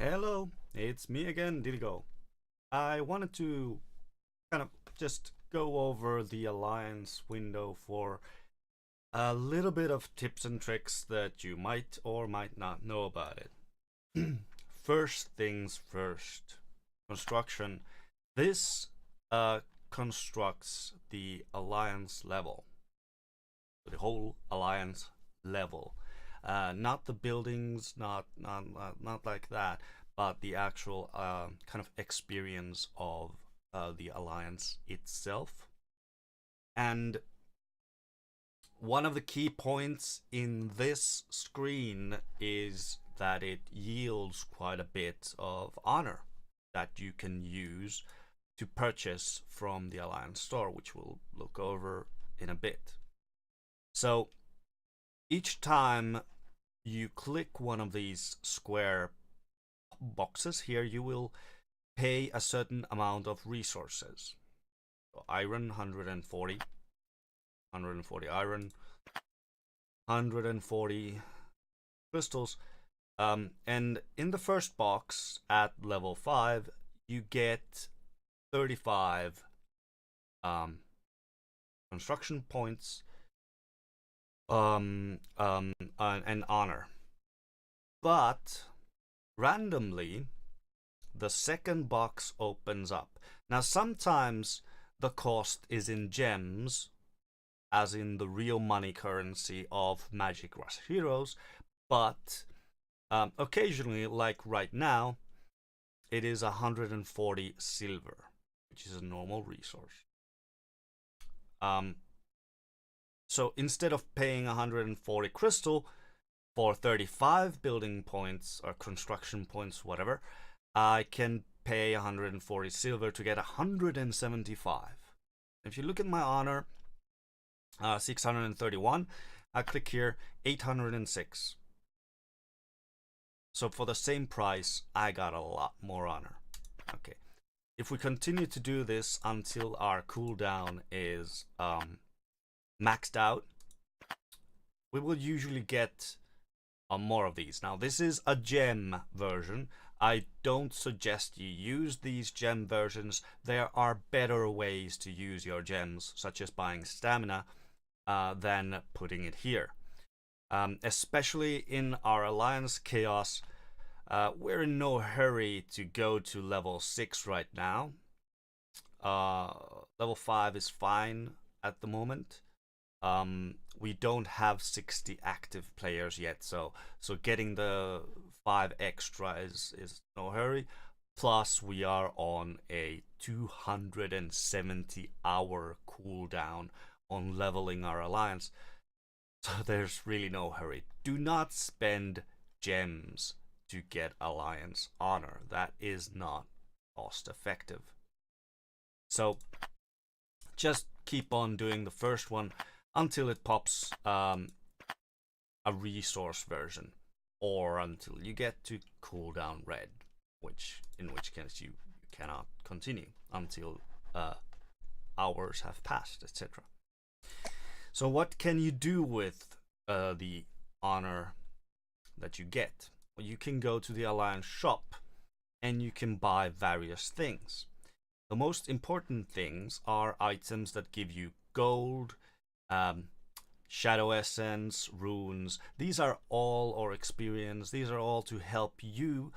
Hello, it's me again, Dirigo. I wanted to kind of just go over the Alliance window for a little bit of tips and tricks that you might or might not know about it. First things first, construction. This constructs the Alliance level, the whole Alliance level. Not the buildings, not like that, but the actual kind of experience of the Alliance itself. And one of the key points in this screen is that it yields quite a bit of honor that you can use to purchase from the Alliance store, which we'll look over in a bit. So each time you click one of these square boxes here, you will pay a certain amount of resources. So iron, 140 iron, 140 crystals. And in the first box at level 5, you get 35 construction points and honor. But randomly, the second box opens up. Now, sometimes the cost is in gems, as in the real money currency of Magic Rush Heroes, but occasionally, like right now, it is 140 silver, which is a normal resource. So instead of paying 140 crystal for 35 building points or construction points, whatever, I can pay 140 silver to get 175. If you look at my honor, 631, I click here, 806. So for the same price, I got a lot more honor. Okay, if we continue to do this until our cooldown is maxed out, we will usually get more of these. Now, this is a gem version. I don't suggest you use these gem versions. There are better ways to use your gems, such as buying stamina, than putting it here. Especially in our Alliance Chaos, we're in no hurry to go to level 6 right now. Level 5 is fine at the moment. We don't have 60 active players yet, so getting the 5 extra is no hurry. Plus, we are on a 270 hour cooldown on leveling our Alliance, so there's really no hurry. Do not spend gems to get Alliance honor. That is not cost effective. So just keep on doing the first one until it pops a resource version, or until you get to cooldown red, in which case you cannot continue until hours have passed, etc. So what can you do with the honor that you get? Well, you can go to the Alliance shop and you can buy various things. The most important things are items that give you gold, shadow essence, runes. These are all, or experience, these are all to help you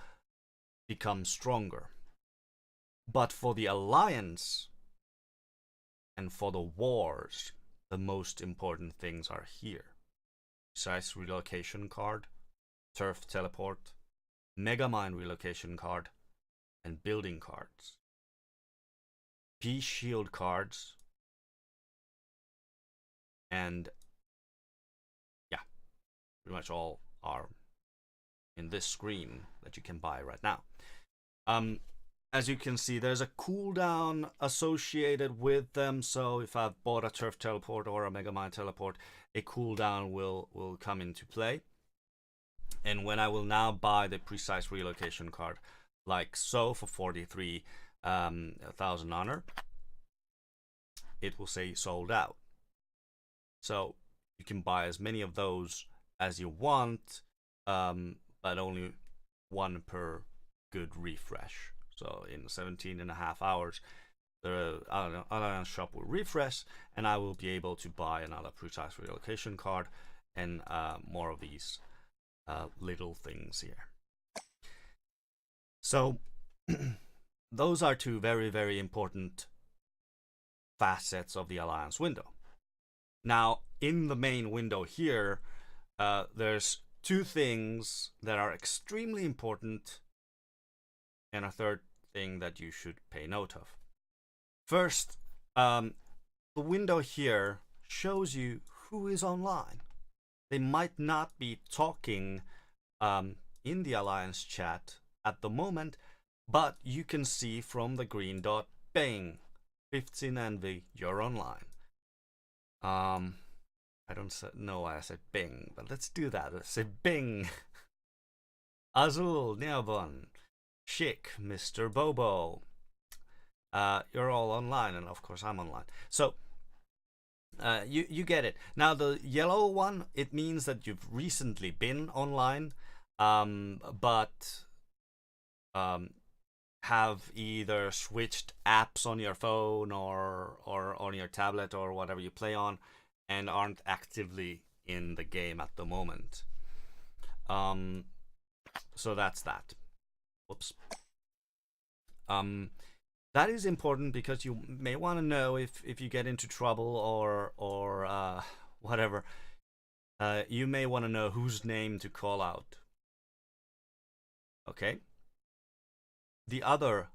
become stronger. But for the Alliance and for the wars, the most important things are here. Precise relocation card, turf teleport, Megamind relocation card, and building cards. Peace shield cards, and yeah, pretty much all are in this screen that you can buy right now. As you can see, there's a cooldown associated with them, so if I've bought a turf teleport or a Megamind teleport, a cooldown will come into play. And when I will now buy the precise relocation card, like so, for 43,000 honor, it will say sold out. So you can buy as many of those as you want, but only one per good refresh. So in 17 and a half hours, the Alliance shop will refresh, and I will be able to buy another precise relocation card and more of these little things here. So those are two very, very important facets of the Alliance window. Now, in the main window here, there's two things that are extremely important, and a third thing that you should pay note of. First, the window here shows you who is online. They might not be talking in the Alliance chat at the moment, but you can see from the green dot, bang, 15 Envy, you're online. I don't know why I said bing, but let's do that. Let's say bing. Azul, Neobon, Chic, Mr. Bobo. You're all online, and of course I'm online. So you get it. Now the yellow one, it means that you've recently been online, but have either switched apps on your phone or on your tablet or whatever you play on, and aren't actively in the game at the moment. So that's that. Whoops. That is important because you may want to know if you get into trouble or whatever. You may want to know whose name to call out. Okay. The other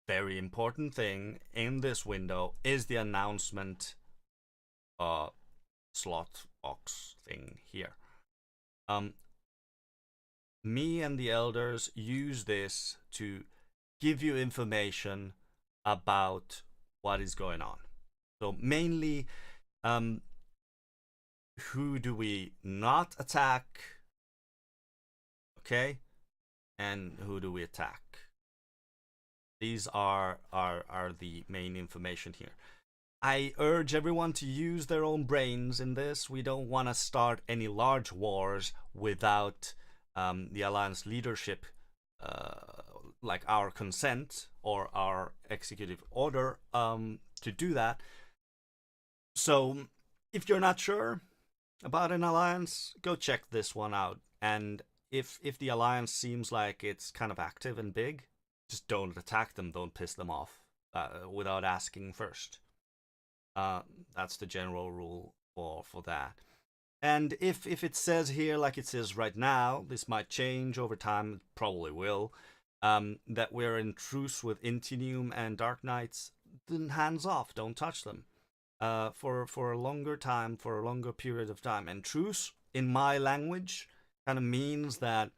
very important thing in this window is the announcement slot box thing here. Me and the elders use this to give you information about what is going on. So mainly, who do we not attack? Okay, and who do we attack? These are the main information here. I urge everyone to use their own brains in this. We don't want to start any large wars without the Alliance leadership, like our consent or our executive order to do that. So if you're not sure about an Alliance, go check this one out. And if the Alliance seems like it's kind of active and big, just don't attack them, don't piss them off without asking first. That's the general rule for that. And if it says here, like it says right now, this might change over time, it probably will, that we're in truce with Intinium and Dark Knights, then hands off, don't touch them for a longer time, for a longer period of time. And truce, in my language, kind of means that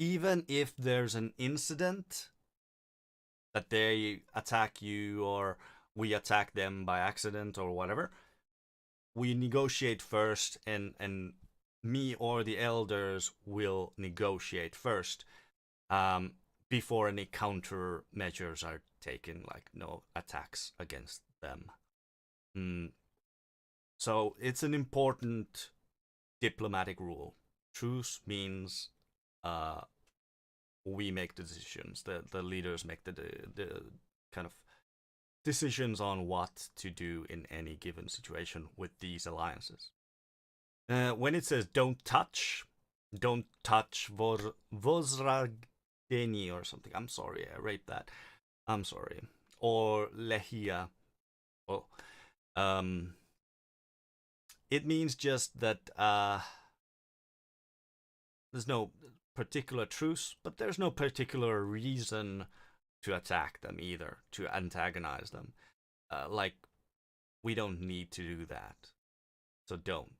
even if there's an incident that they attack you or we attack them by accident or whatever, we negotiate first, and me or the elders will negotiate first before any countermeasures are taken, like no attacks against them. So it's an important diplomatic rule. Truce means we make the decisions. The leaders make the kind of decisions on what to do in any given situation with these alliances. When it says don't touch Vozragdeni or something. I'm sorry, I raped that. I'm sorry. Or Lehia. Well, it means just that there's no particular truce, but there's no particular reason to attack them either, to antagonize them. Like, we don't need to do that. So don't.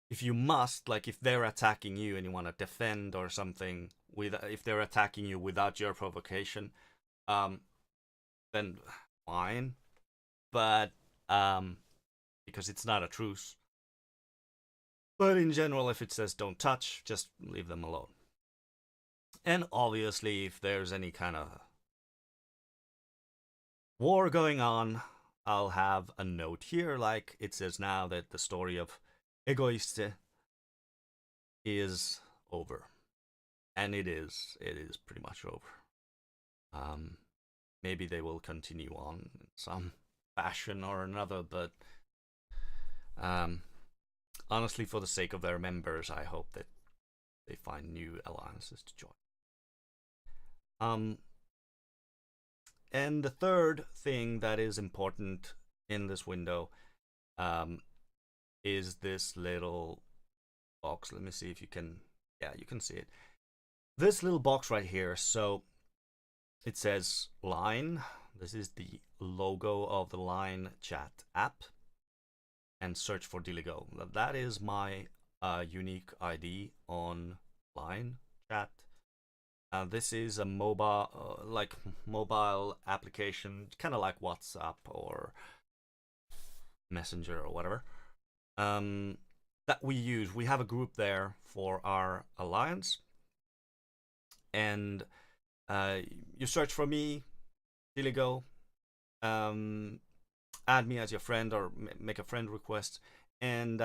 If you must, like if they're attacking you and you want to defend or something, if they're attacking you without your provocation, then fine. But because it's not a truce. But in general, if it says don't touch, just leave them alone. And obviously, if there's any kind of war going on, I'll have a note here, like it says now that the story of Egoiste is over, and it is pretty much over. Maybe they will continue on in some fashion or another, but honestly, for the sake of their members, I hope that they find new alliances to join. And the third thing that is important in this window is this little box. Let me see if you can, yeah, you can see it. This little box right here. So it says Line. This is the logo of the Line chat app. And search for Diligo. That is my unique ID on Line chat. This is a mobile application, kind of like WhatsApp or Messenger or whatever, that we use. We have a group there for our alliance, and you search for me, Diligo, add me as your friend or make a friend request, and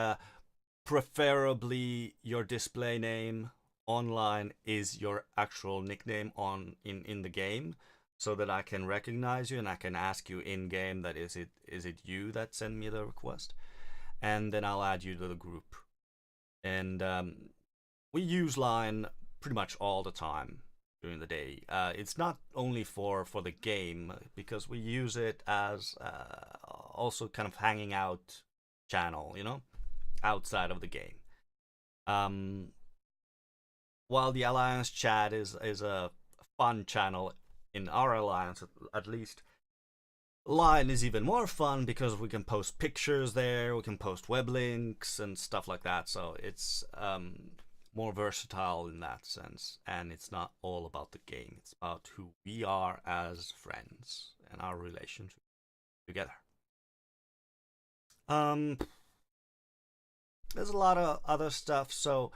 preferably your display name online is your actual nickname in the game, so that I can recognize you and I can ask you in game that is it you that sent me the request, and then I'll add you to the group. And we use Line pretty much all the time during the day. It's not only for the game, because we use it as also kind of hanging out channel, you know, outside of the game. While the Alliance chat is a fun channel in our Alliance, at least, Line is even more fun because we can post pictures there, we can post web links and stuff like that. So it's more versatile in that sense, and it's not all about the game. It's about who we are as friends and our relationship together. There's a lot of other stuff, so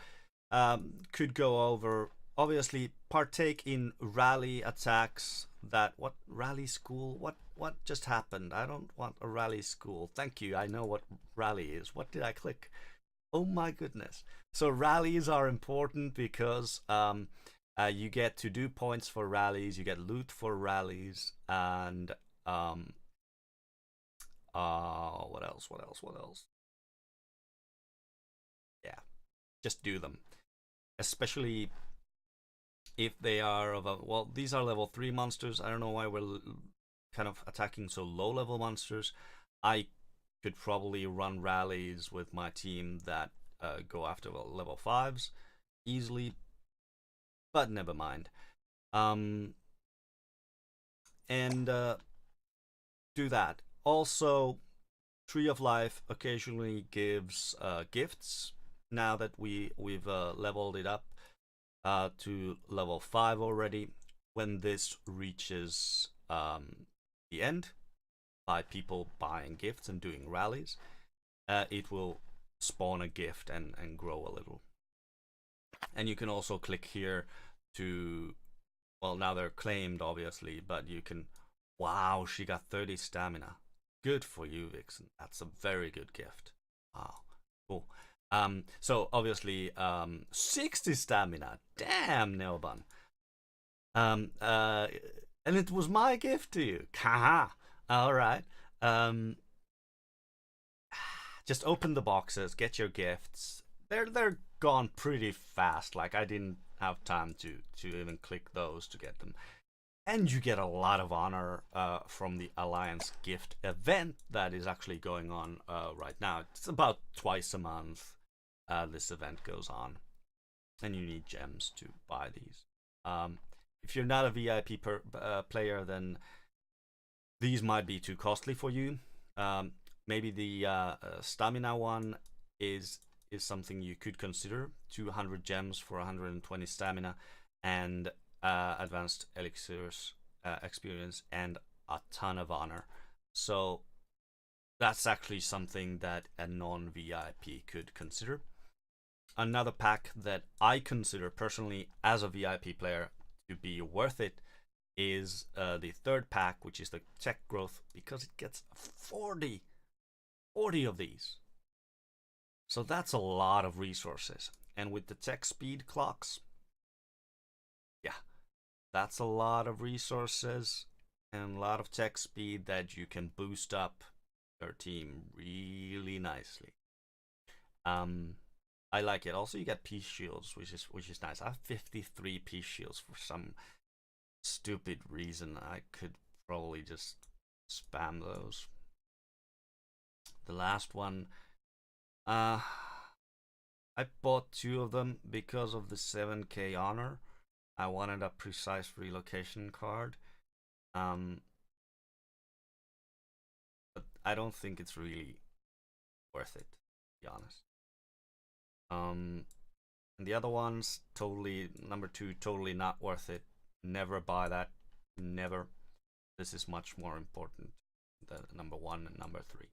could go over. Obviously, partake in rally attacks. What rally school? What just happened? I don't want a rally school. Thank you. I know what rally is. What did I click? Oh my goodness. So rallies are important because you get to do points for rallies, you get loot for rallies, and what else? Yeah, just do them. Especially if they are of a, well, these are level 3 monsters. I don't know why we're kind of attacking so low level monsters. I could probably run rallies with my team that go after level 5s easily, but never mind. And do that. Also, Tree of Life occasionally gives gifts. Now that we've leveled it up to level 5 already, when this reaches the end, by people buying gifts and doing rallies, it will spawn a gift and grow a little. And you can also click here to, well, now they're claimed obviously, but you can, wow, she got 30 stamina. Good for you, Vixen. That's a very good gift. Wow, cool. So obviously 60 stamina. Damn, Neobun. And it was my gift to you. Haha. All right. Just open the boxes, get your gifts. They're gone pretty fast. Like, I didn't have time to even click those to get them. And you get a lot of honor from the Alliance gift event that is actually going on right now. It's about twice a month this event goes on, and you need gems to buy these. If you're not a VIP player, then these might be too costly for you. Maybe the stamina one is something you could consider. 200 gems for 120 stamina, and advanced elixirs experience, and a ton of honor. So that's actually something that a non-VIP could consider. Another pack that I consider personally as a VIP player to be worth it is the third pack, which is the tech growth, because it gets 40 of these. So that's a lot of resources. And with the tech speed clocks, yeah, that's a lot of resources and a lot of tech speed that you can boost up your team really nicely. I like it. Also, you get peace shields, which is nice. I have 53 peace shields for some stupid reason. I could probably just spam those. The last one, I bought 2 of them because of the 7k honor. I wanted a precise relocation card. But I don't think it's really worth it, to be honest. And the other ones, totally, number 2, totally not worth it. Never buy that. Never. This is much more important than number 1 and number 3.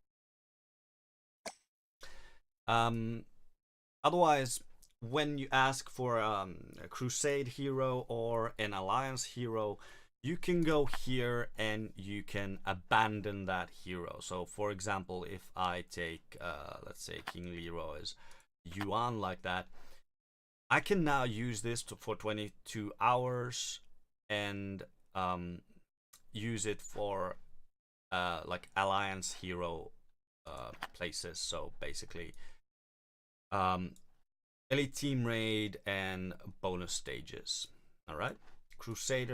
Otherwise, when you ask for a Crusade hero or an Alliance hero, you can go here and you can abandon that hero. So for example, if I take, let's say King Leroy's Yuan like that, I can now use this for 22 hours and use it for like Alliance hero places. So basically Elite Team Raid and bonus stages. Alright? Crusade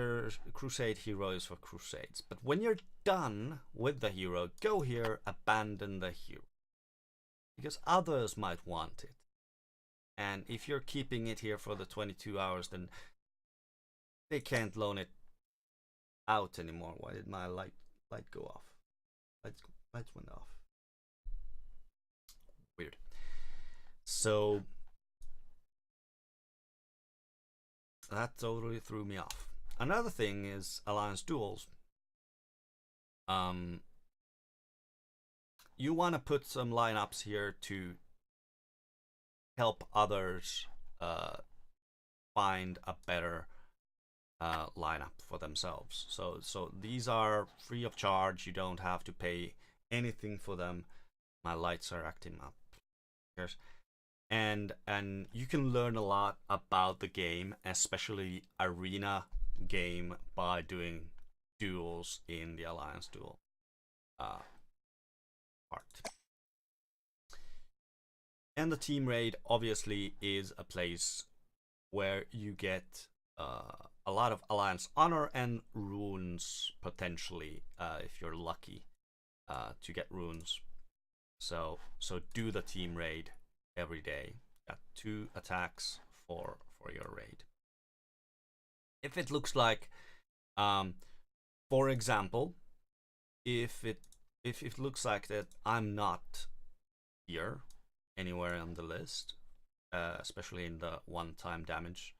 hero is for crusades. But when you're done with the hero, go here, abandon the hero. Because others might want it. And if you're keeping it here for the 22 hours, then they can't loan it out anymore. Why did my light go off? Lights went off. Weird. So that totally threw me off. Another thing is Alliance duels. You want to put some lineups here to help others find a better lineup for themselves. So these are free of charge. You don't have to pay anything for them. My lights are acting up. Here's and you can learn a lot about the game, especially arena game, by doing duels in the Alliance duel part. And the team raid obviously is a place where you get a lot of Alliance honor and runes potentially, if you're lucky to get runes. So do the team raid every day. Got 2 attacks for your raid. If it looks like, for example, if it looks like that I'm not here anywhere on the list, especially in the one-time damage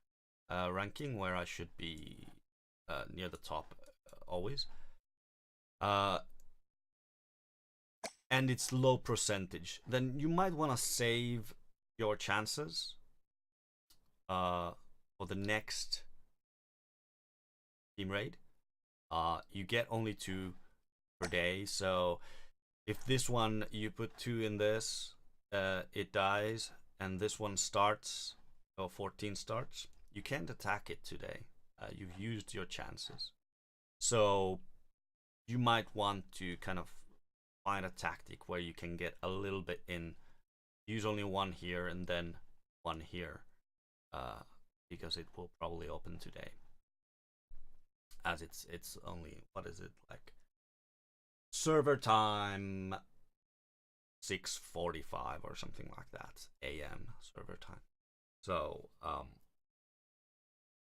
ranking where I should be near the top always, and it's low percentage, then you might want to save your chances for the next team raid. You get only 2 per day, so if this one you put 2 in this, it dies, and this one starts, or 14 starts, you can't attack it today. You've used your chances. So you might want to kind of find a tactic where you can get a little bit in, use only 1 here and then 1 here, because it will probably open today, as it's only, what is it, like server time 6:45 or something like that AM server time. So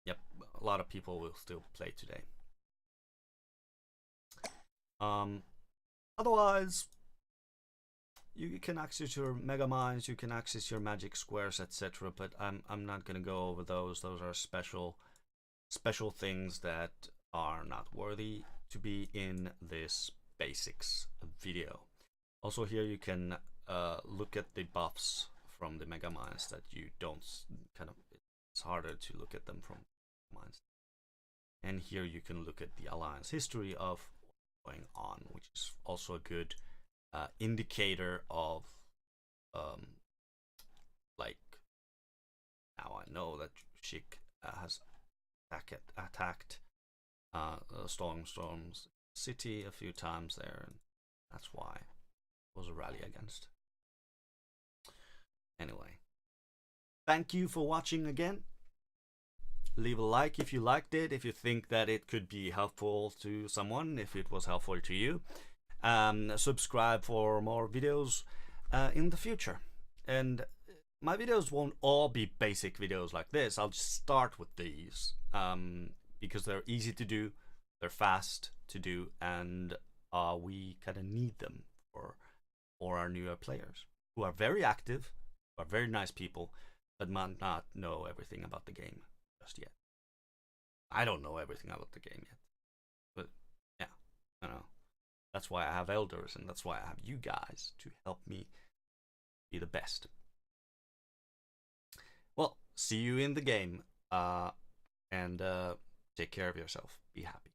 yep, a lot of people will still play today. Otherwise, you can access your mega mines, you can access your magic squares, etc. But I'm not gonna go over those. Those are special things that are not worthy to be in this basics video. Also here you can look at the buffs from the mega mines that you don't it's harder to look at them from mines. And here you can look at the Alliance history of what's going on, which is also a good indicator of like Now I know that Sheik has attacked Storm's city a few times there, and that's why it was a rally against. Anyway, thank you for watching again. Leave a like if you liked it, if you think that it could be helpful to someone, if it was helpful to you. Subscribe for more videos in the future. And my videos won't all be basic videos like this. I'll just start with these because they're easy to do, they're fast to do, and we kind of need them for our newer players who are very active, who are very nice people, but might not know everything about the game just yet. I don't know everything about the game yet, but yeah, I know. That's why I have elders, and that's why I have you guys to help me be the best. Well, see you in the game, and take care of yourself. Be happy.